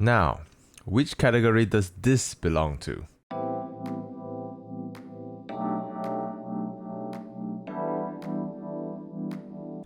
Now, which category does this belong to?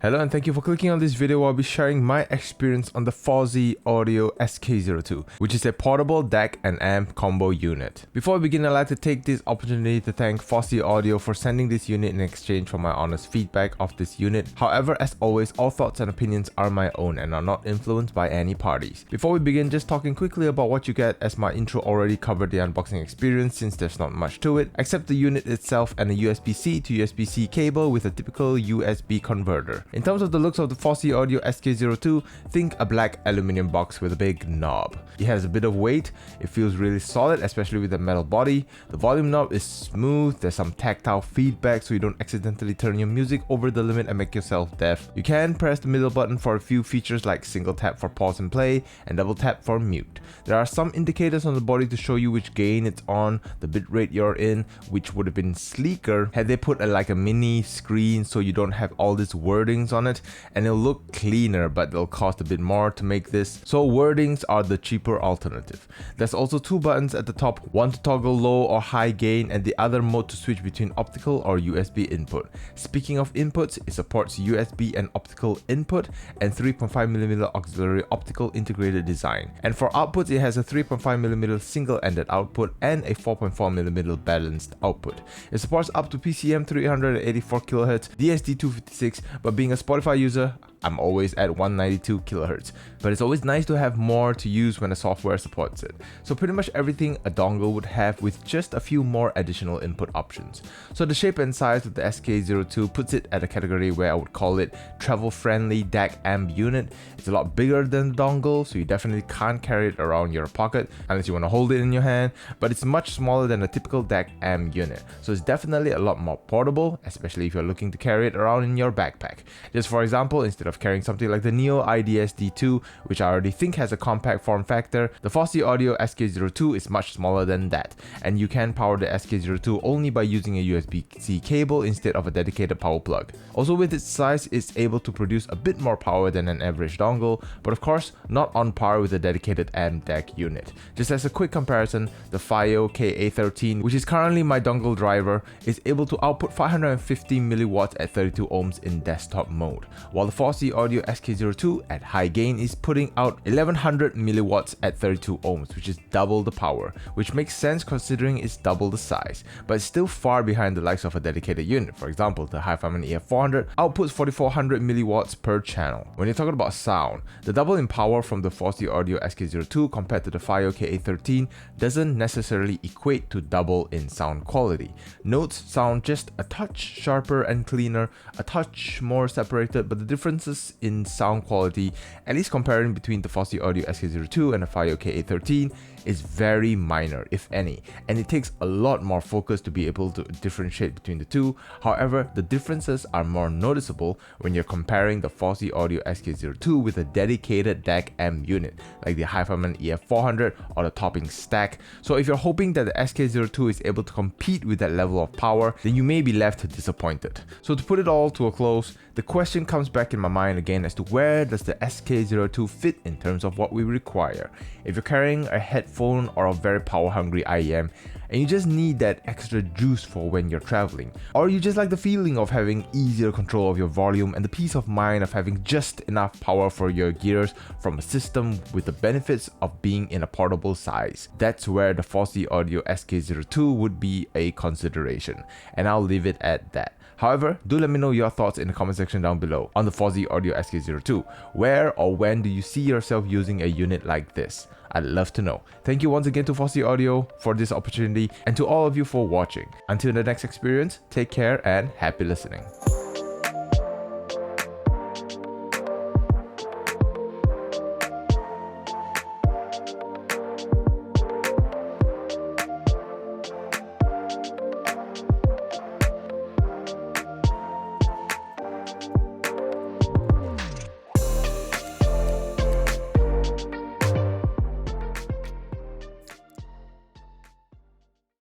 Hello and thank you for clicking on this video where I'll be sharing my experience on the Fosi Audio SK02, which is a portable DAC and amp combo unit. Before we begin, I'd like to take this opportunity to thank Fosi Audio for sending this unit in exchange for my honest feedback of this unit. However, as always, all thoughts and opinions are my own and are not influenced by any parties. Before we begin, just talking quickly about what you get, as my intro already covered the unboxing experience since there's not much to it, except the unit itself and a USB-C to USB-C cable with a typical USB converter. In terms of the looks of the Fosi Audio SK02, think a black aluminum box with a big knob. It has a bit of weight, it feels really solid, especially with the metal body. The volume knob is smooth, there's some tactile feedback so you don't accidentally turn your music over the limit and make yourself deaf. You can press the middle button for a few features like single tap for pause and play and double tap for mute. There are some indicators on the body to show you which gain it's on, the bitrate you're in, which would have been sleeker had they put like a mini screen so you don't have all these wordings on it, and it'll look cleaner, but they'll cost a bit more to make this, so wordings are the cheaper alternative. There's also two buttons at the top, one to toggle low or high gain and the other mode to switch between optical or USB input. Speaking of inputs, it supports USB and optical input and 3.5mm auxiliary optical integrated design. And for outputs, it has a 3.5mm single-ended output and a 4.4mm balanced output. It supports up to PCM 384kHz, DSD256, but being a Spotify user, I'm always at 192 kHz, but it's always nice to have more to use when the software supports it. So pretty much everything a dongle would have with just a few more additional input options. So the shape and size of the SK02 puts it at a category where I would call it travel-friendly DAC amp unit. It's a lot bigger than the dongle, so you definitely can't carry it around your pocket unless you want to hold it in your hand, but it's much smaller than a typical DAC amp unit. So it's definitely a lot more portable, especially if you're looking to carry it around in your backpack. Just for example, instead of carrying something like the Neo IDS-D2, which I already think has a compact form factor, the Fosi Audio SK02 is much smaller than that, and you can power the SK02 only by using a USB-C cable instead of a dedicated power plug. Also, with its size, it's able to produce a bit more power than an average dongle, but of course not on par with a dedicated amp DAC unit. Just as a quick comparison, the FiO KA13, which is currently my dongle driver, is able to output 550 mW at 32 ohms in desktop mode, while the Fosi Audio SK02 at high gain is putting out 1100 mW at 32 ohms, which is double the power, which makes sense considering it's double the size, but it's still far behind the likes of a dedicated unit. For example, the Hi-Fi EF400 outputs 4400 mW per channel. When you're talking about sound, the double in power from the Fosi Audio SK02 compared to the FiO KA13 doesn't necessarily equate to double in sound quality. Notes sound just a touch sharper and cleaner, a touch more separated, but the differences in sound quality, at least comparing between the Fosi Audio SK02 and the FiO KA13, is very minor, if any, and it takes a lot more focus to be able to differentiate between the two. However, the differences are more noticeable when you're comparing the Fosi Audio SK02 with a dedicated DAC amp unit like the Hi-Fi EF400 or the topping stack. So if you're hoping that the SK02 is able to compete with that level of power, then you may be left disappointed. So to put it all to a close, the question comes back in my mind again as to where does the SK02 fit in terms of what we require. If you're carrying a headphone or a very power hungry IEM and you just need that extra juice for when you're traveling, or you just like the feeling of having easier control of your volume and the peace of mind of having just enough power for your gears from a system with the benefits of being in a portable size, that's where the Fosi Audio SK02 would be a consideration, and I'll leave it at that. However, do let me know your thoughts in the comment section down below on the Fosi Audio SK02. Where or when do you see yourself using a unit like this? I'd love to know. Thank you once again to Fosi Audio for this opportunity and to all of you for watching. Until the next experience, take care and happy listening.